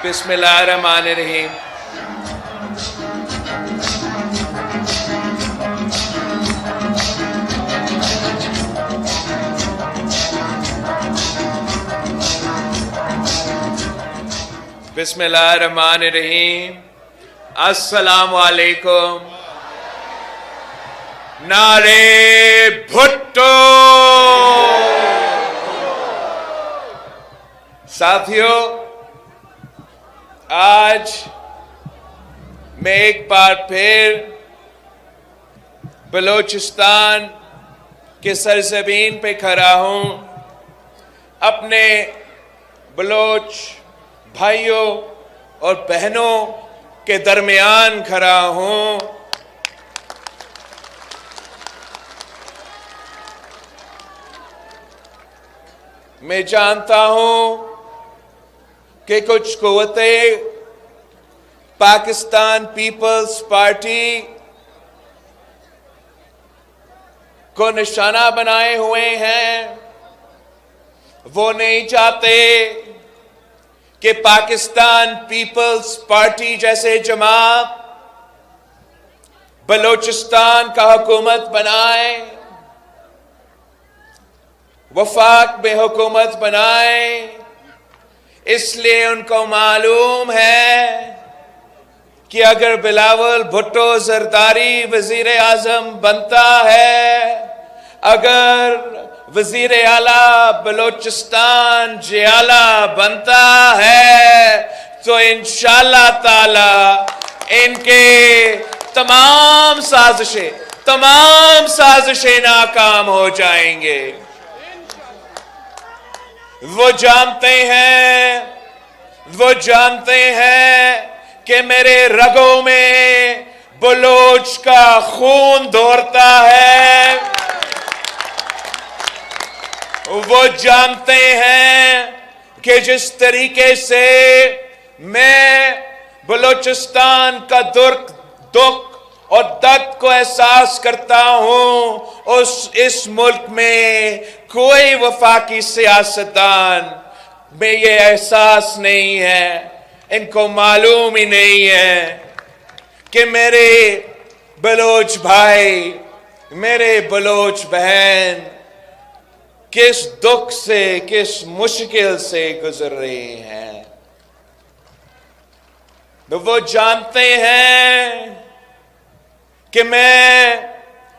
بسم اللہ الرحمن الرحیم۔ بسم اللہ الرحمن الرحیم۔ السلام علیکم۔ نعرے بھٹو۔ ساتھیوں، آج میں ایک بار پھر بلوچستان کے سرزمین پہ کھڑا ہوں، اپنے بلوچ بھائیوں اور بہنوں کے درمیان کھڑا ہوں۔ میں جانتا ہوں کہ کچھ قوتیں پاکستان پیپلز پارٹی کو نشانہ بنائے ہوئے ہیں۔ وہ نہیں چاہتے کہ پاکستان پیپلز پارٹی جیسے جماعت بلوچستان کا حکومت بنائے، وفاق میں حکومت بنائے۔ اس لیے ان کو معلوم ہے کہ اگر بلاول بھٹو زرداری وزیر اعظم بنتا ہے، اگر وزیر اعلیٰ بلوچستان جیالہ بنتا ہے، تو انشاءاللہ تعالی ان کے تمام سازشیں ناکام ہو جائیں گے۔ وہ جانتے ہیں کہ میرے رگوں میں بلوچ کا خون دوڑتا ہے۔ وہ جانتے ہیں کہ جس طریقے سے میں بلوچستان کا دکھ اور درد کو احساس کرتا ہوں، اس ملک میں کوئی وفاقی سیاستدان میں یہ احساس نہیں ہے۔ ان کو معلوم ہی نہیں ہے کہ میرے بلوچ بھائی، میرے بلوچ بہن کس دکھ سے، کس مشکل سے گزر رہے ہیں۔ وہ جانتے ہیں کہ میں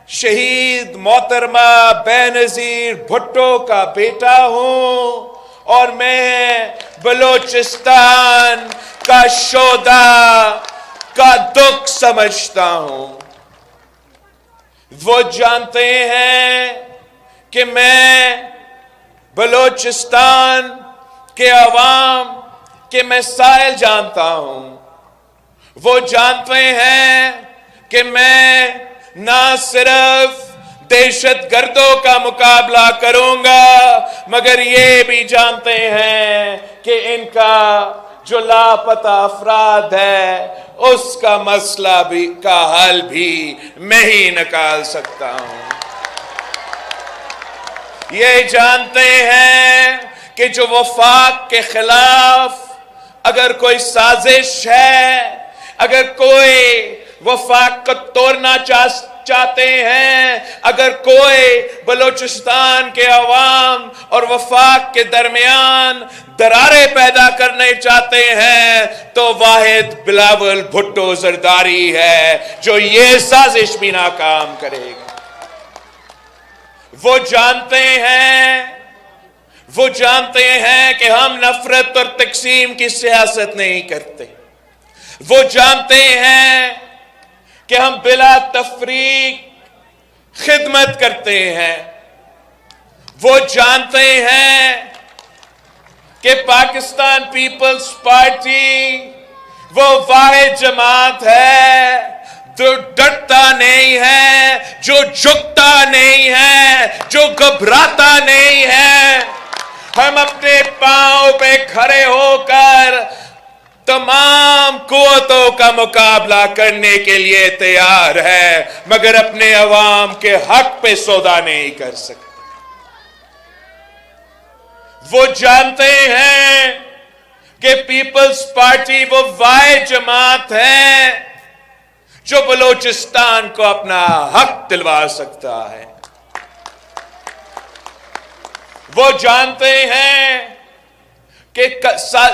شہید محترمہ بینظیر بھٹو کا بیٹا ہوں، اور میں بلوچستان کا شہداء کا دکھ سمجھتا ہوں۔ وہ جانتے ہیں کہ میں بلوچستان کے عوام کے مسائل جانتا ہوں۔ وہ جانتے ہیں کہ میں نہ صرف دہشت گردوں کا مقابلہ کروں گا، مگر یہ بھی جانتے ہیں کہ ان کا جو لاپتہ افراد ہے، اس کا مسئلہ کا حل بھی میں ہی نکال سکتا ہوں۔ یہ جانتے ہیں کہ جو وفاق کے خلاف اگر کوئی سازش ہے، اگر کوئی وفاق کو توڑنا چاہتے ہیں، اگر کوئی بلوچستان کے عوام اور وفاق کے درمیان دراریں پیدا کرنے چاہتے ہیں، تو واحد بلاول بھٹو زرداری ہے جو یہ سازش بھی ناکام کرے گا۔ وہ جانتے ہیں کہ ہم نفرت اور تقسیم کی سیاست نہیں کرتے۔ وہ جانتے ہیں کہ ہم بلا تفریق خدمت کرتے ہیں۔ وہ جانتے ہیں کہ پاکستان پیپلز پارٹی وہ واحد جماعت ہے جو ڈرتا نہیں ہے، جو جھکتا نہیں ہے، جو گھبراتا نہیں ہے۔ ہم اپنے پاؤں پہ کھڑے ہو کر تمام قوتوں کا مقابلہ کرنے کے لیے تیار ہے، مگر اپنے عوام کے حق پہ سودا نہیں کر سکتے۔ وہ جانتے ہیں کہ پیپلز پارٹی وہ واحد جماعت ہے جو بلوچستان کو اپنا حق دلوا سکتا ہے. وہ جانتے ہیں کہ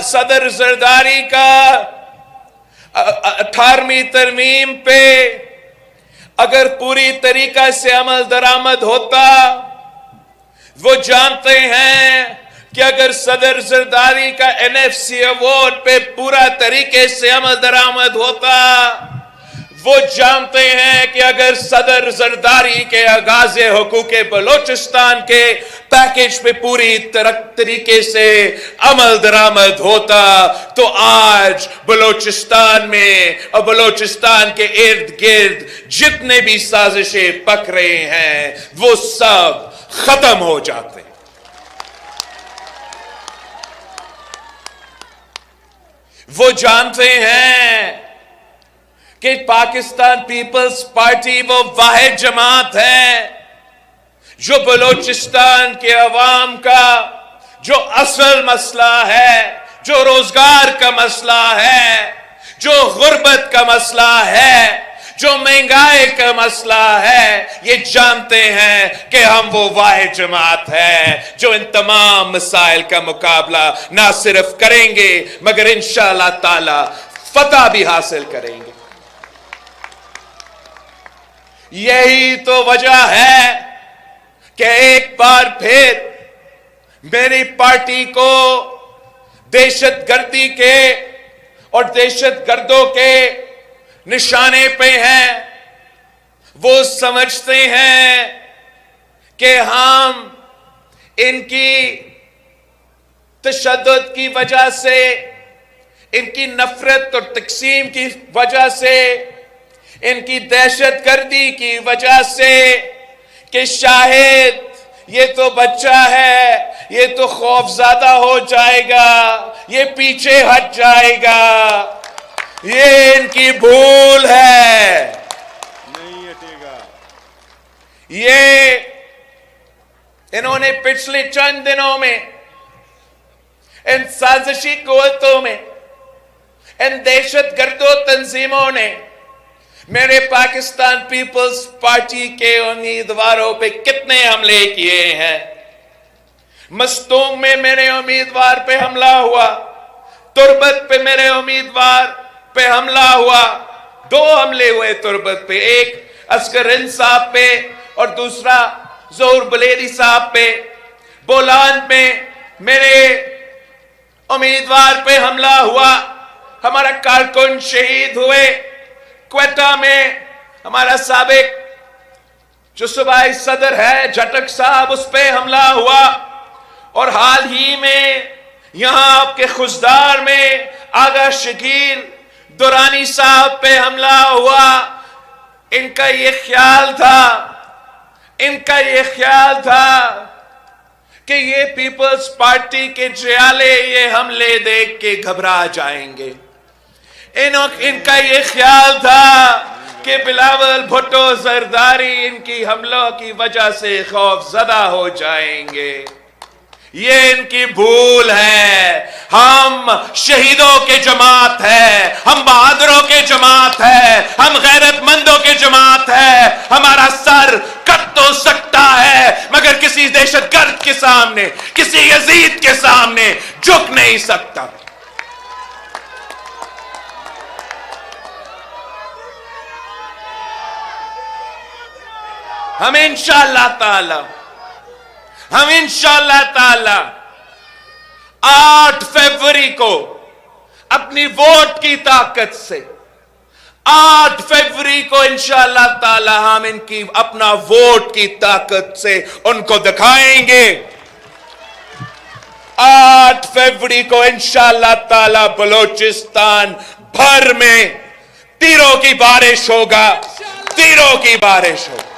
صدر زرداری کا 18ویں ترمیم پہ اگر پوری طریقہ سے عمل درآمد ہوتا، وہ جانتے ہیں کہ اگر صدر زرداری کا NFC ایوارڈ پہ پورا طریقے سے عمل درآمد ہوتا، وہ جانتے ہیں کہ اگر صدر زرداری کے آغاز حقوق بلوچستان کے پیکج پہ پوری طریقے سے عمل درآمد ہوتا تو آج بلوچستان میں اور بلوچستان کے ارد گرد جتنے بھی سازشیں پک رہے ہیں وہ سب ختم ہو جاتے. وہ جانتے ہیں کہ پاکستان پیپلز پارٹی وہ واحد جماعت ہے جو بلوچستان کے عوام کا جو اصل مسئلہ ہے، جو روزگار کا مسئلہ ہے، جو غربت کا مسئلہ ہے، جو مہنگائی کا مسئلہ ہے، یہ جانتے ہیں کہ ہم وہ واحد جماعت ہے جو ان تمام مسائل کا مقابلہ نہ صرف کریں گے مگر انشاءاللہ تعالی فتح بھی حاصل کریں گے. یہی تو وجہ ہے کہ ایک بار پھر میری پارٹی کو دہشت گردی کے اور دہشت گردوں کے نشانے پہ ہیں. وہ سمجھتے ہیں کہ ہم ان کی تشدد کی وجہ سے، ان کی نفرت اور تقسیم کی وجہ سے، ان کی دہشت گردی کی وجہ سے کہ شاید یہ تو بچہ ہے، یہ تو خوف زدہ ہو جائے گا، یہ پیچھے ہٹ جائے گا، یہ ان کی بھول ہے. نہیں ہٹے گا. یہ انہوں نے پچھلے چند دنوں میں ان سازشی قوتوں میں، ان دہشت گردوں تنظیموں نے میرے پاکستان پیپلز پارٹی کے امیدواروں پہ کتنے حملے کیے ہیں. مستونگ میں میرے امیدوار پہ حملہ ہوا، تربت پہ میرے امیدوار پہ حملہ ہوا. 2 حملے ہوئے تربت پہ، ایک اصغر ہند صاحب پہ اور دوسرا ظہور بلیری صاحب پہ. بولان میں میرے امیدوار پہ حملہ ہوا، ہمارا کارکن شہید ہوئے. کوئٹہ میں ہمارا سابق جو صوبائی صدر ہے جھٹک صاحب، اس پہ حملہ ہوا. اور حال ہی میں یہاں آپ کے خزدار میں آغا شکیل دورانی صاحب پہ حملہ ہوا. ان کا یہ خیال تھا کہ یہ پیپلز پارٹی کے جیالے یہ حملے دیکھ کے گھبرا جائیں گے. ان کا یہ خیال تھا کہ بلاول بھٹو زرداری ان کی حملوں کی وجہ سے خوف زدہ ہو جائیں گے. یہ ان کی بھول ہے. ہم شہیدوں کے جماعت ہے، ہم بہادروں کے جماعت ہے، ہم غیرت مندوں کے جماعت ہے. ہمارا سر کٹ تو سکتا ہے مگر کسی دہشت گرد کے سامنے، کسی یزید کے سامنے جھک نہیں سکتا. ہم انشاءاللہ تعالی 8 فروری کو اپنی ووٹ کی طاقت سے 8 فروری کو انشاءاللہ تعالی ہم ان کی اپنا ووٹ کی طاقت سے ان کو دکھائیں گے. 8 فروری کو انشاءاللہ تعالی بلوچستان بھر میں تیروں کی بارش ہوگا، تیروں کی بارش ہوگا.